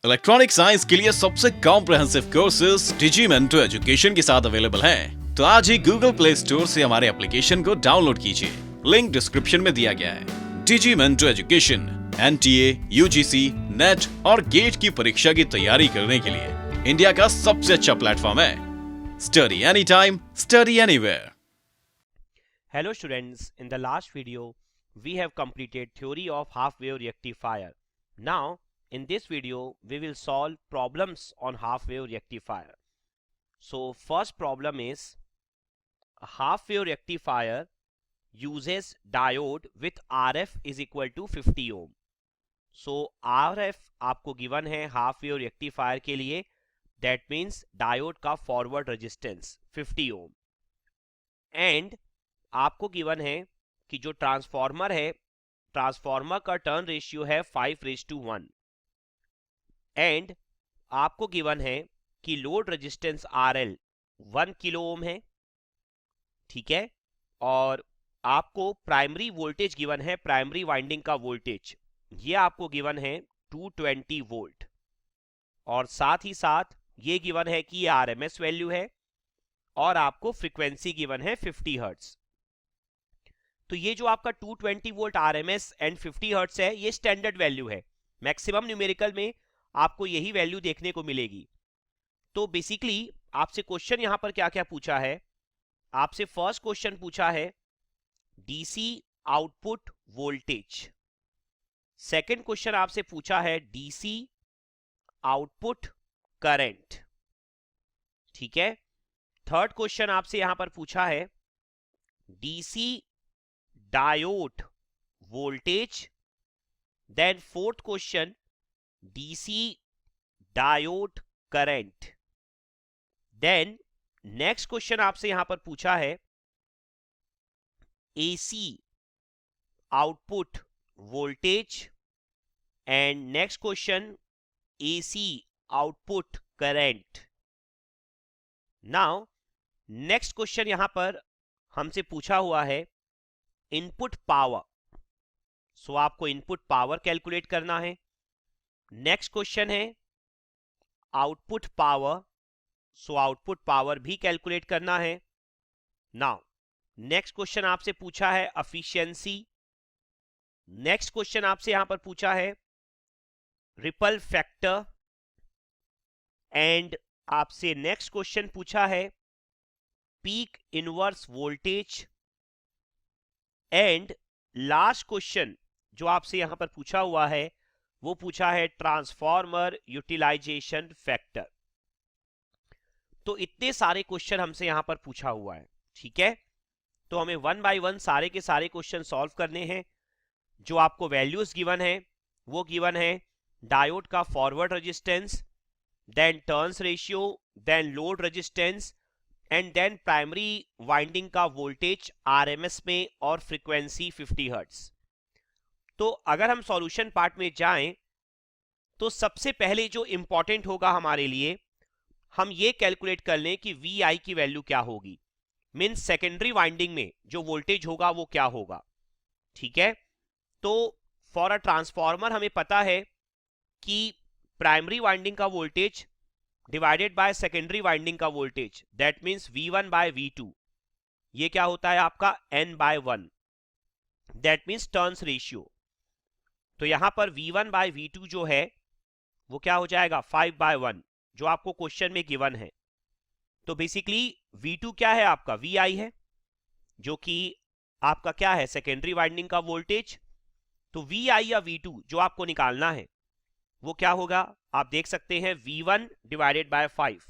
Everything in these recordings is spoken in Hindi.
इलेक्ट्रॉनिक साइंस के लिए सबसे कॉम्प्रिहेंसिव कोर्सेज डिजीमेंटो एजुकेशन के साथ अवेलेबल हैं। तो आज ही गूगल प्ले स्टोर से हमारे एप्लीकेशन को डाउनलोड कीजिए। लिंक डिस्क्रिप्शन में दिया गया है। डिजीमेंटो एजुकेशन एनटीए, यूजीसी, नेट और गेट की परीक्षा की तैयारी करने के लिए इंडिया का सबसे अच्छा प्लेटफॉर्म है। Study any time, study anywhere. Hello students, in the last video we have completed theory of half wave rectifier. Now in this video we will solve problems on half wave rectifier. So first problem is a half wave rectifier uses diode with RF is equal to 50 ohm. So RF आपको given है half wave rectifier के लिए, that means diode का forward resistance 50 ohm and आपको गिवन है कि जो ट्रांसफॉर्मर है, ट्रांसफॉर्मर का टर्न रेशियो है 5:1 एंड आपको गिवन है कि load resistance RL 1 kilo ohm है, ठीक है। और आपको प्राइमरी वोल्टेज गिवन है, प्राइमरी वाइंडिंग का वोल्टेज ये आपको गिवन है 220 वोल्ट और साथ ही साथ ये गिवन है कि ये RMS वैल्यू है और आपको फ्रीक्वेंसी गिवन है 50 हर्ट्ज। तो ये जो आपका 220 वोल्ट RMS एंड 50 हर्ट्ज है, ये स्टैंडर्ड वैल्यू है। मैक्सिमम न्यूमेरिकल में आपको यही वैल्यू देखने को मिलेगी। तो बेसिकली आपसे क्वेश्चन यहां पर क्या क्या पूछा है, आपसे फर्स्ट क्वेश्चन पूछा है DC output voltage, second question आपसे पूछा है डीसी आउटपुट करंट, ठीक है। थर्ड क्वेश्चन आपसे यहां पर पूछा है DC diode voltage, then fourth question DC diode current, then next question आपसे यहां पर पूछा है AC output voltage and next question AC output current. Now next question यहां पर हमसे पूछा हुआ है इनपुट पावर, सो आपको इनपुट पावर कैलकुलेट करना है। नेक्स्ट क्वेश्चन है output power, so output power भी कैलकुलेट करना है। नाउ नेक्स्ट क्वेश्चन आपसे पूछा है एफिशिएंसी, नेक्स्ट क्वेश्चन आपसे यहां पर पूछा है रिपल फैक्टर एंड आपसे नेक्स्ट क्वेश्चन पूछा है peak inverse voltage and last question जो आपसे यहां पर पूछा हुआ है वो पूछा है ट्रांसफॉर्मर यूटिलाइजेशन फैक्टर। तो इतने सारे क्वेश्चन हमसे यहां पर पूछा हुआ है, ठीक है। तो हमें वन बाय वन सारे के सारे क्वेश्चन सॉल्व करने हैं। जो आपको वैल्यूज गिवन है वो गिवन है डायोड का forward resistance, then turns ratio, then load resistance and then primary winding का वोल्टेज RMS में और फ्रीक्वेंसी 50 हर्ट्ज। तो अगर हम सॉल्यूशन पार्ट में जाएं तो सबसे पहले जो इंपॉर्टेंट होगा हमारे लिए, हम ये कैलकुलेट कर लें कि VI की वैल्यू क्या होगी, मींस सेकेंडरी वाइंडिंग में जो वोल्टेज होगा वो क्या होगा, ठीक है। तो फॉर अ ट्रांसफॉर्मर हमें पता है कि प्राइमरी वाइंडिंग का voltage divided by secondary winding का voltage, that means V1 by V2, ये क्या होता है आपका N/1, that means turns ratio. तो यहां पर V1 बाय V2 जो है वो क्या हो जाएगा 5/1, जो आपको क्वेश्चन में गिवन है। तो बेसिकली V2 क्या है आपका VI है, जो कि आपका क्या है सेकेंडरी वाइंडिंग का वोल्टेज। तो VI या V2 जो आपको निकालना है वो क्या होगा, आप देख सकते हैं V1 divided by 5,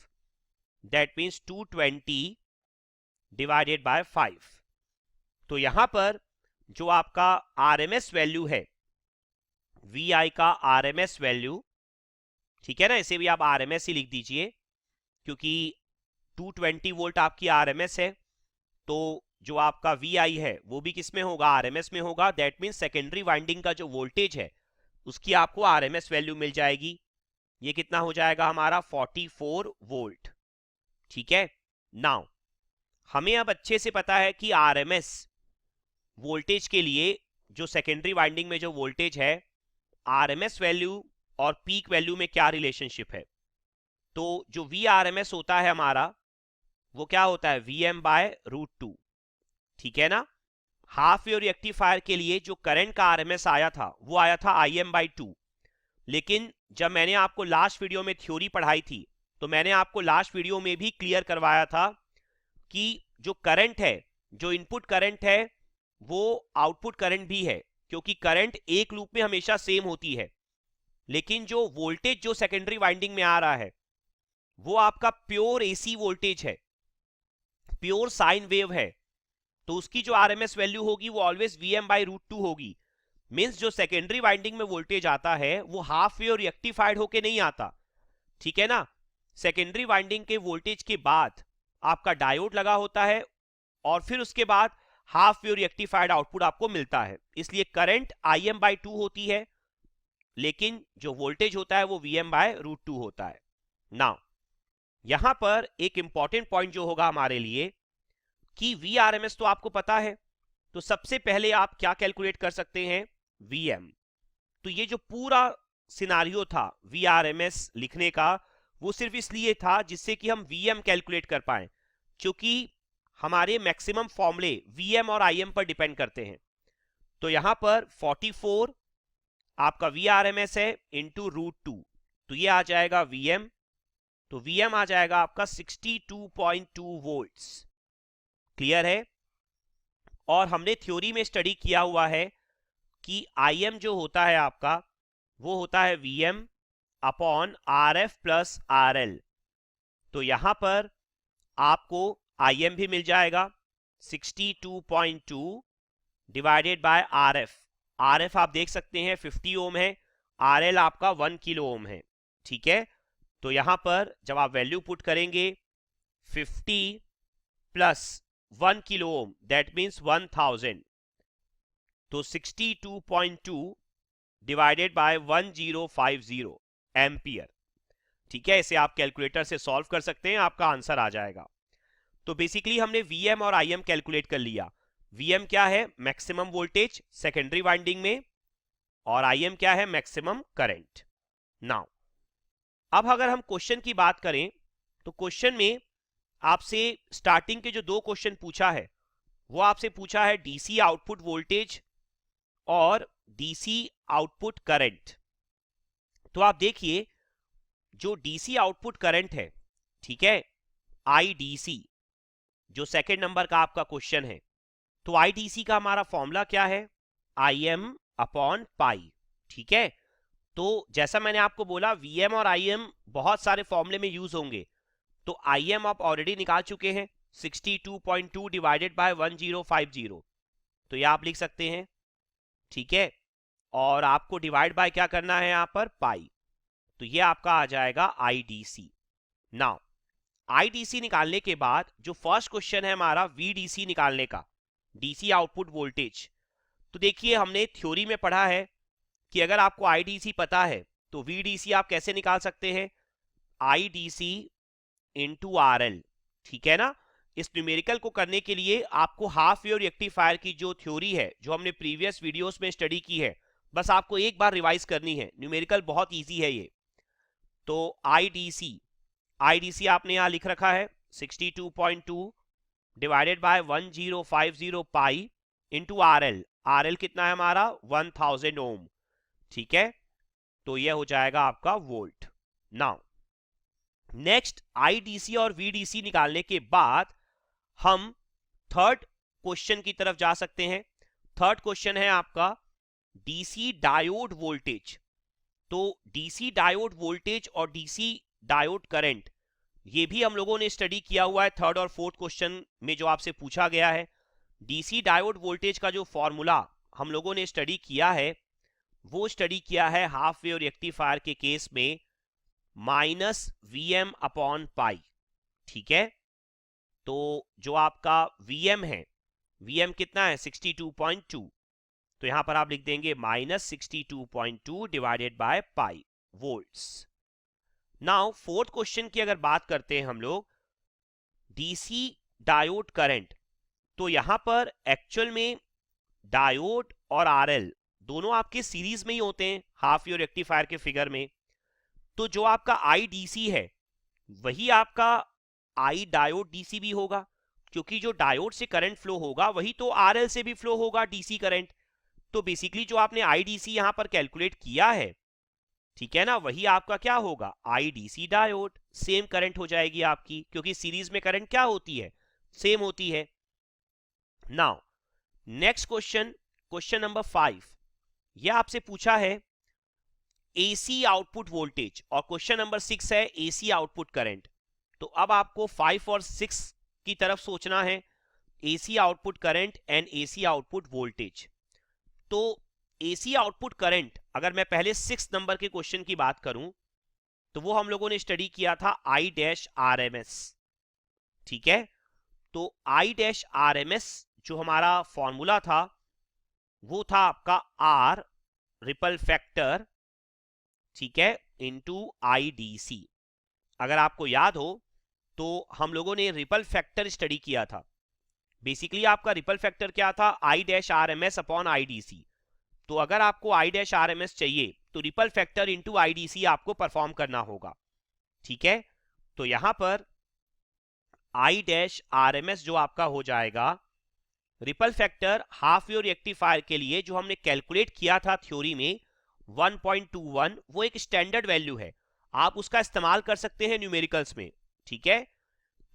that means 220 divided by 5। तो यहां पर जो आपका RMS वैल्यू है, VI का RMS वैल्यू, ठीक है ना, इसे भी आप RMS ही लिख दीजिए क्योंकि 220 वोल्ट आपकी RMS है। तो जो आपका VI है वो भी किस में होगा, RMS में होगा, दैट मींस सेकेंडरी वाइंडिंग का जो वोल्टेज है उसकी आपको RMS वैल्यू मिल जाएगी। ये कितना हो जाएगा हमारा 44 वोल्ट, ठीक है। नाउ हमें अब अच्छे से पता है कि RMS वोल्टेज के लिए जो सेकेंडरी वाइंडिंग में जो वोल्टेज है, RMS वैल्यू और पीक वैल्यू में क्या रिलेशनशिप है। तो जो VRMS होता है हमारा वो क्या होता है, VM/√2, ठीक है ना। हाफ वेव रेक्टिफायर के लिए जो करंट का RMS आया था वो आया था IM/2, लेकिन जब मैंने आपको लास्ट वीडियो में थ्योरी पढ़ाई थी तो मैंने आपको लास्ट वीडियो में भी क्लियर करवाया था कि जो करंट है, जो इनपुट करंट है वो आउटपुट करंट भी है, क्योंकि करंट एक लूप में हमेशा सेम होती है, लेकिन जो वोल्टेज जो सेकेंडरी वाइंडिंग में आ रहा है वो आपका प्योर AC वोल्टेज है, प्योर साइन वेव है, तो उसकी जो RMS वैल्यू होगी वो ऑलवेज VM/√2 होगी। मींस जो सेकेंडरी वाइंडिंग में वोल्टेज आता है वो हाफ वेव रेक्टिफाइड होके नहीं आता, ठीक है ना। सेकेंडरी वाइंडिंग के वोल्टेज के बाद आपका डायोड लगा होता है और फिर उसके बाद हाफ वेव रेक्टिफाइड आउटपुट आपको मिलता है, इसलिए करंट IM/2 होती है, लेकिन जो वोल्टेज होता है वो VM/√2 होता है। नाउ यहां पर एक इंपॉर्टेंट पॉइंट जो होगा हमारे लिए कि VRMS तो आपको पता है, तो सबसे पहले आप क्या कैलकुलेट कर सकते हैं, VM। तो ये जो पूरा सिनारियो था VRMS लिखने का वो सिर्फ इसलिए था जिससे कि हम VM कैलकुलेट कर पाए, क्योंकि हमारे मैक्सिमम फॉर्मूले VM और IM पर डिपेंड करते हैं। तो यहां पर 44 आपका VRMS है इंटू √2, तो ये आ जाएगा VM, तो VM आ जाएगा आपका 62.2 वोल्ट्स। क्लियर है। और हमने थ्योरी में स्टडी किया हुआ है कि IM जो होता है आपका वो होता है VM/RF + RL, तो यहां पर आपको IM भी मिल जाएगा 62.2 डिवाइडेड बाय RF। RF आप देख सकते हैं 50 ओम है, RL आपका 1 किलो ओम है, ठीक है। तो यहां पर जब आप वैल्यू पुट करेंगे 50 + 1 किलो ओम दैट मीन्स 1000, तो 62.2 डिवाइडेड बाय 1050 एम्पियर, ठीक है। इसे आप कैलकुलेटर से सॉल्व कर सकते हैं, आपका आंसर आ जाएगा। तो बेसिकली हमने VM और IM कैलकुलेट कर लिया। VM क्या है, मैक्सिमम वोल्टेज सेकेंडरी वाइंडिंग में, और IM क्या है, मैक्सिमम करंट। नाउ अब अगर हम क्वेश्चन की बात करें तो क्वेश्चन में आपसे स्टार्टिंग के जो 2 क्वेश्चन पूछा है वो आपसे पूछा है DC आउटपुट वोल्टेज और DC आउटपुट करंट। तो आप देखिए जो DC आउटपुट करंट है, ठीक है, IDC, जो सेकंड नंबर का आपका क्वेश्चन है, तो IDC का हमारा फॉर्मूला क्या है, IM/π, ठीक है। तो जैसा मैंने आपको बोला VM और IM बहुत सारे फॉर्मूले में यूज होंगे, तो IM आप ऑलरेडी निकाल चुके हैं 62.2 डिवाइडेड बाय 1050, तो ये आप लिख सकते हैं, ठीक है। और आपको डिवाइड बाय क्या करना है यहाँ पर, पाई, तो ये आपका आ जाएगा IDC। नाउ IDC निकालने के बाद जो फर्स्ट क्वेश्चन है हमारा VDC निकालने का, DC आउटपुट वोल्टेज। तो देखिए हमने थ्योरी में पढ़ा है कि अगर आपको IDC पता है तो VDC आप कैसे निकाल सकते हैं, IDC इंटू RL, ठीक है ना। इस न्यूमेरिकल को करने के लिए आपको हाफ वेव रेक्टिफायर की जो थ्योरी है जो हमने प्रीवियस वीडियोस में स्टडी की है, बस आपको एक बार रिवाइज करनी है, न्यूमेरिकल बहुत इजी है ये। तो IDC आपने यहां लिख रखा है 62.2 divided by 1050 pi into RL कितना है हमारा 1000 ओम, ठीक है। तो यह हो जाएगा आपका वोल्ट। नाउ नेक्स्ट IDC और VDC निकालने के बाद हम थर्ड क्वेश्चन की तरफ जा सकते हैं। थर्ड क्वेश्चन है आपका DC डायोड वोल्टेज। तो DC डायोड वोल्टेज और DC डायोड करंट ये भी हम लोगों ने स्टडी किया हुआ है थर्ड और फोर्थ क्वेश्चन में जो आपसे पूछा गया है। DC डायोड वोल्टेज का जो फॉर्मूला हम लोगों ने स्टडी किया है वो स्टडी किया है हाफ वेव रेक्टिफायर के केस में -VM/π, ठीक है। तो जो आपका VM है, VM कितना है 62.2, तो यहां पर आप लिख देंगे -62.2 divided by pi volts. Now fourth question की अगर बात करते हैं हम लोग DC डायोड करंट, तो यहां पर एक्चुअल में डायोड और RL दोनों आपके सीरीज में ही होते हैं हाफ वेव रेक्टिफायर के फिगर में, तो जो आपका IDC है वही आपका आई डायोड डीसी भी होगा, क्योंकि जो डायोड से करंट फ्लो होगा वही तो RL से भी फ्लो होगा डीसी करंट। तो बेसिकली जो आपने IDC यहां पर कैलकुलेट किया है, ठीक है ना, वही आपका क्या होगा, IDC डायोड। सेम करंट हो जाएगी आपकी, क्योंकि सीरीज में करंट क्या होती है, सेम होती है। Now next question, question number 5, यह आपसे पूछा है AC आउटपुट वोल्टेज, और क्वेश्चन नंबर 6 है AC आउटपुट करंट। तो अब आपको 5 और 6 की तरफ सोचना है, AC output current and AC output voltage. तो AC आउटपुट करंट, अगर मैं पहले 6 नंबर के क्वेश्चन की बात करूं, तो वो हम लोगों ने स्टडी किया था I-RMS, ठीक है। तो I-RMS जो हमारा फॉर्मूला था वो था आपका R रिपल फैक्टर, ठीक है, इनटू IDC। अगर आपको याद हो तो हम लोगों ने रिपल फैक्टर स्टडी किया था। बेसिकली आपका रिपल फैक्टर क्या था, I-RMS अपॉन IDC। तो अगर आपको I-RMS चाहिए तो रिपल फैक्टर इनटू IDC आपको परफॉर्म करना होगा, ठीक है। तो यहां पर I-RMS जो आपका हो जाएगा, ripple factor half wave rectifier के लिए जो हमने कैलकुलेट किया था थ्योरी में 1.21, वो एक स्टैंडर्ड वैल्यू है, आप उसका इस्तेमाल कर सकते हैं न्यूमेरिकल्स में, ठीक है।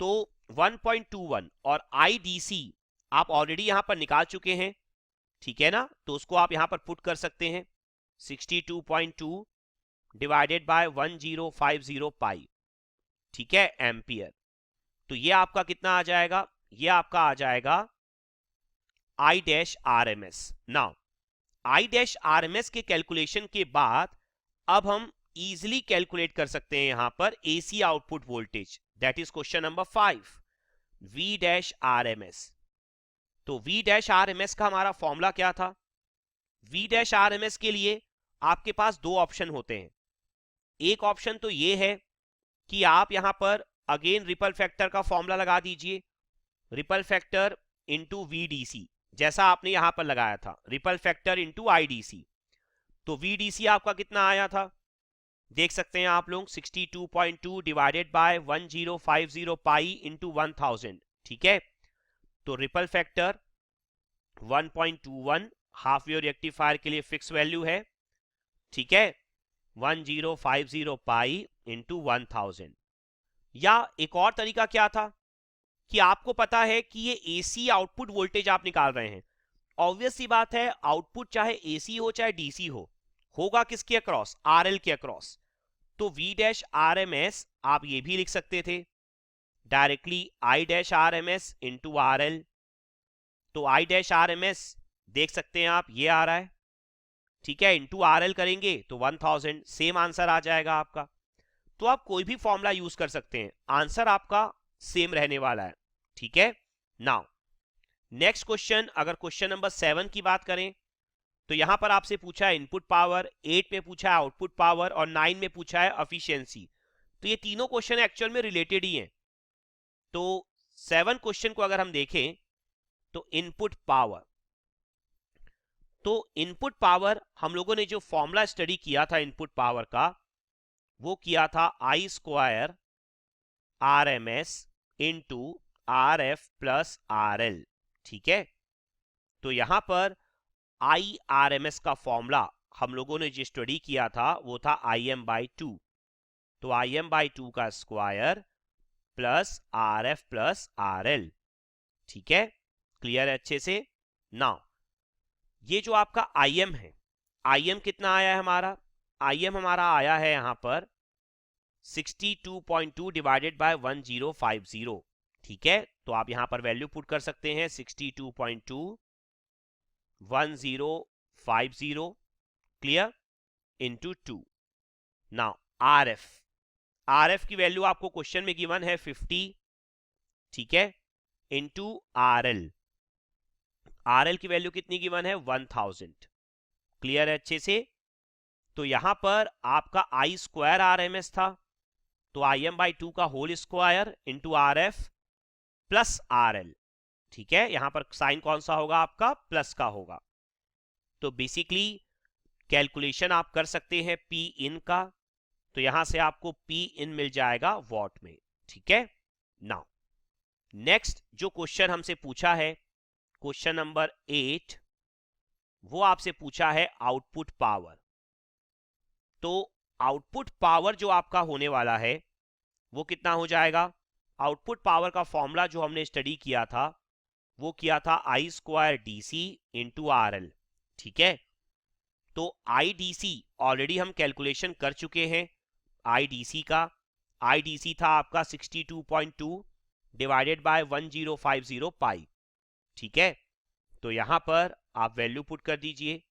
तो 1.21 और IDC आप ऑलरेडी यहां पर निकाल चुके हैं, ठीक है ना, तो उसको आप यहां पर पुट कर सकते हैं 62.2 डिवाइडेड बाय 1050 पाई, ठीक है, एम्पियर। तो ये आपका कितना आ जाएगा, ये आपका आ जाएगा I-RMS। नाउ I-RMS के कैलकुलेशन के बाद अब हम इजीली कैलकुलेट कर सकते हैं यहां पर AC output voltage, that is question number 5, V-RMS। तो V-RMS का हमारा फॉर्मूला क्या था, V-RMS के लिए आपके पास दो ऑप्शन होते हैं। एक ऑप्शन तो ये है कि आप यहां पर अगेन रिपल फैक्टर का फॉर्मूला लगा दीजिए, रिपल फैक्टर इंटू VDC, जैसा आपने यहां पर लगाया था, रिपल फैक्टर इंटू IDC। तो VDC आपका कितना आया था, देख सकते हैं आप लोग, 62.2 डिवाइडेड बाय 1050 पाई इंटू 1000, ठीक है। तो ripple factor 1.21 half wave rectifier के लिए फिक्स वैल्यू है, ठीक है, 1050 पाई इंटू 1000। या एक और तरीका क्या था कि आपको पता है कि ये AC आउटपुट वोल्टेज आप निकाल रहे हैं, ऑब्वियस सी बात है आउटपुट चाहे AC हो चाहे DC हो, होगा किसके अक्रॉस, RL के अक्रॉस। तो V-RMS आप ये भी लिख सकते थे डायरेक्टली I-RMS इंटू RL। तो I-RMS देख सकते हैं आप, ये आ रहा है, ठीक है, इंटू RL करेंगे तो 1000, सेम आंसर आ जाएगा आपका। तो आप कोई भी फॉर्मूला यूज कर सकते हैं, आंसर आपका सेम रहने वाला है, ठीक है। नाउ नेक्स्ट क्वेश्चन, अगर क्वेश्चन नंबर 7 की बात करें तो यहां पर आपसे पूछा है इनपुट पावर, 8 में पूछा है आउटपुट पावर और 9 में पूछा है एफिशिएंसी। तो ये तीनों क्वेश्चन एक्चुअल में रिलेटेड ही हैं। तो 7 क्वेश्चन को अगर हम देखें तो इनपुट पावर, तो इनपुट पावर हम लोगों ने जो फॉर्मूला स्टडी किया था इनपुट पावर का, वो किया था I² RMS into RF plus RL, ठीक है। तो यहां पर I-RMS का फॉर्मूला हम लोगों ने जो स्टडी किया था वो था Im/2, तो Im/2 का square plus RF plus RL, ठीक है, क्लियर है अच्छे से। नाउ ये जो आपका Im है, Im कितना आया है हमारा, Im हमारा आया है यहां पर 62.2 डिवाइडेड बाय 1050, ठीक है। तो आप यहां पर वैल्यू पुट कर सकते हैं 62.2 1050, क्लियर, इनटू 2। नाउ RF की वैल्यू आपको क्वेश्चन में गिवन है 50, ठीक है, इनटू RL की वैल्यू कितनी गिवन है 1000, क्लियर है अच्छे से। तो यहां पर आपका I² RMS था, तो Im/2 का whole square into RF plus RL, ठीक है, यहां पर साइन कौन सा होगा आपका, प्लस का होगा। तो बेसिकली कैलकुलेशन आप कर सकते हैं पी इन का, तो यहां से आपको पी इन मिल जाएगा वॉट में। ठीक है, नाउ नेक्स्ट जो क्वेश्चन हमसे पूछा है, क्वेश्चन नंबर 8, वो आपसे पूछा है आउटपुट पावर। तो आउटपुट पावर जो आपका होने वाला है वो कितना हो जाएगा? आउटपुट पावर का फॉर्मूला जो हमने स्टडी किया था वो किया था I square D C into R L. ठीक है, तो आई डी सी ऑलरेडी हम कैलकुलेशन कर चुके हैं। आई डी सी था आपका 62.2 डिवाइडेड बाय 1050 पाई। ठीक है, तो यहां पर आप वैल्यू पुट कर दीजिए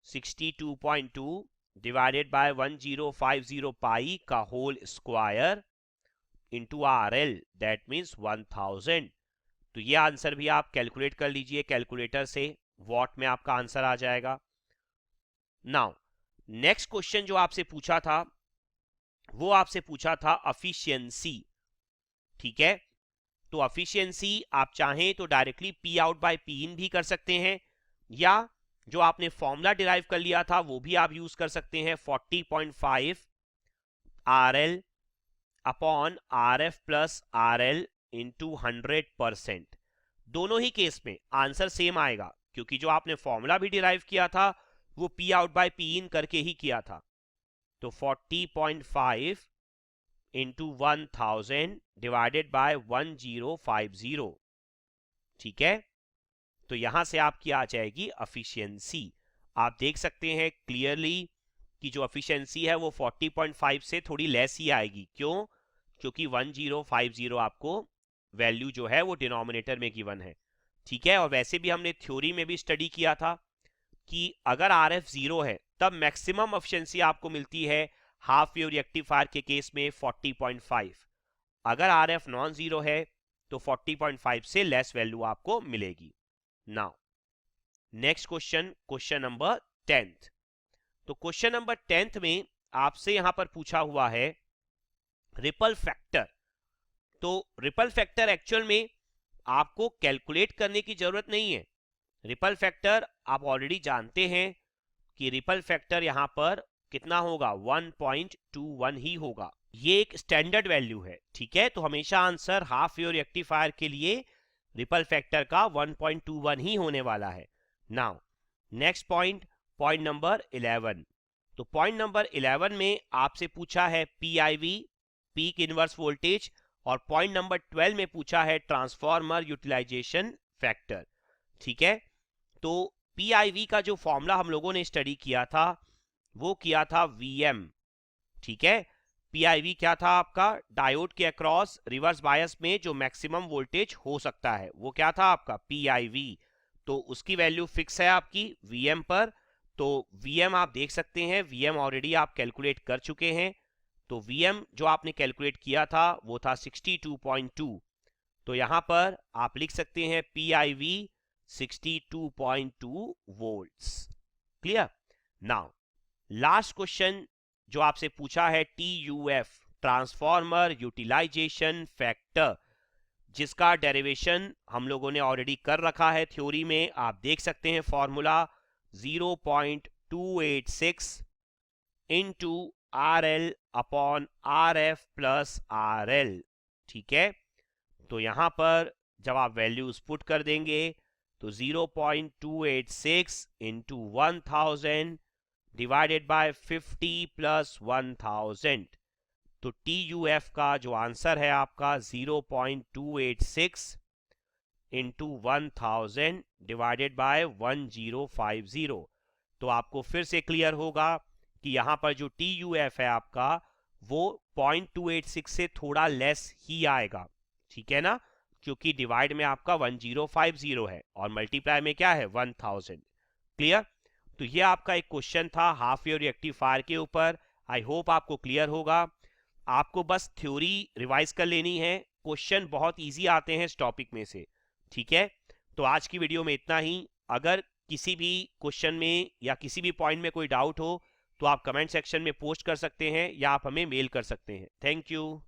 62.2 डिवाइडेड बाय 1050 पाई का whole square into R L, that means 1000। तो ये आंसर भी आप कैलकुलेट कर लीजिए कैलकुलेटर से, वॉट में आपका आंसर आ जाएगा। नाउ नेक्स्ट क्वेश्चन जो आपसे पूछा था वो आपसे पूछा था एफिशिएंसी। ठीक है, तो एफिशिएंसी आप चाहें तो directly P out by P in भी कर सकते हैं, या जो आपने फॉर्मूला डिराइव कर लिया था वो भी आप यूज कर सकते हैं, 40.5 R L upon R F plus R L into 100%। दोनों ही केस में आंसर सेम आएगा, क्योंकि जो आपने फॉर्मूला भी डिराइव किया था वो पी आउट बाय पी इन करके ही किया था। तो 40.5 इंटू 1000 डिवाइडेड बाय 1050। ठीक है, तो यहां से आपकी आ जाएगी एफिशिएंसी। आप देख सकते हैं क्लियरली कि जो एफिशिएंसी है वो 40.5 से थोड़ी लेस ही आएगी। क्यों? क्योंकि 1050 आपको वैल्यू जो है वो डिनोमिनेटर में गिवन है। ठीक है, और वैसे भी हमने थ्योरी में भी स्टडी किया था कि अगर आर एफ 0 है तब मैक्सिमम एफिशिएंसी आपको मिलती है हाफ वेव रेक्टिफायर के केस में 40.5। अगर आर एफ नॉन जीरो है तो 40.5 से लेस वैल्यू आपको मिलेगी। Now next question, question number 10th। तो क्वेश्चन नंबर 10th में आपसे यहां पर पूछा हुआ है रिपल फैक्टर। तो रिपल फैक्टर एक्चुअल में आपको कैलकुलेट करने की जरूरत नहीं है। रिपल फैक्टर आप ऑलरेडी जानते हैं कि रिपल फैक्टर यहां पर कितना होगा, 1.21 ही होगा। ये एक स्टैंडर्ड वैल्यू है। ठीक है, तो हमेशा आंसर हाफ वेव रेक्टिफायर के लिए रिपल फैक्टर का 1.21 ही होने वाला है। Now next point, point number 11। तो पॉइंट नंबर 11 में आपसे पूछा है पीआईवी, पीक इनवर्स वोल्टेज, और पॉइंट नंबर 12 में पूछा है ट्रांसफॉर्मर यूटिलाइजेशन फैक्टर। ठीक है, तो पीआईवी का जो फॉर्मूला हम लोगों ने स्टडी किया था वो किया था वीएम। ठीक है, पीआईवी क्या था आपका, डायोड के अक्रॉस रिवर्स बायस में जो मैक्सिमम वोल्टेज हो सकता है वो क्या था आपका पीआईवी। तो उसकी वैल्यू फिक्स है आपकी वीएम पर। तो वीएम आप देख सकते हैं, वीएम ऑलरेडी आप कैलकुलेट कर चुके हैं। तो वीएम जो आपने कैलकुलेट किया था वो था 62.2। तो यहां पर आप लिख सकते हैं PIV 62.2 volts. Clear? Now last question जो आपसे पूछा है टीयूएफ, ट्रांसफॉर्मर यूटिलाइजेशन फैक्टर, जिसका डेरिवेशन हम लोगों ने ऑलरेडी कर रखा है थ्योरी में। आप देख सकते हैं formula 0.286 into R L upon R F plus are L. ठीक है, तो यहां पर जब आप वैल्यूज पुट कर देंगे तो 0.286 इंटू 1000 डिवाइडेड बाय 50 प्लस 1000। तो TUF का जो आंसर है आपका 0.286 इंटू 1000 डिवाइडेड बाय 1050। तो आपको फिर से क्लियर होगा कि यहां पर जो TUF है आपका वो 0.286 से थोड़ा लेस ही आएगा। ठीक है ना, क्योंकि डिवाइड में आपका 1050 है और मल्टीप्लाई में क्या है 1000। क्लियर? तो ये आपका एक क्वेश्चन था हाफ वेव रेक्टिफायर के ऊपर। आई होप आपको क्लियर होगा। आपको बस थ्योरी रिवाइज कर लेनी है, क्वेश्चन बहुत इजी आते हैं इस टॉपिक में से। ठीक है, तो आज की वीडियो में इतना ही। अगर किसी भी क्वेश्चन में या किसी भी पॉइंट में कोई डाउट हो तो आप कमेंट सेक्शन में पोस्ट कर सकते हैं या आप हमें मेल कर सकते हैं। Thank you.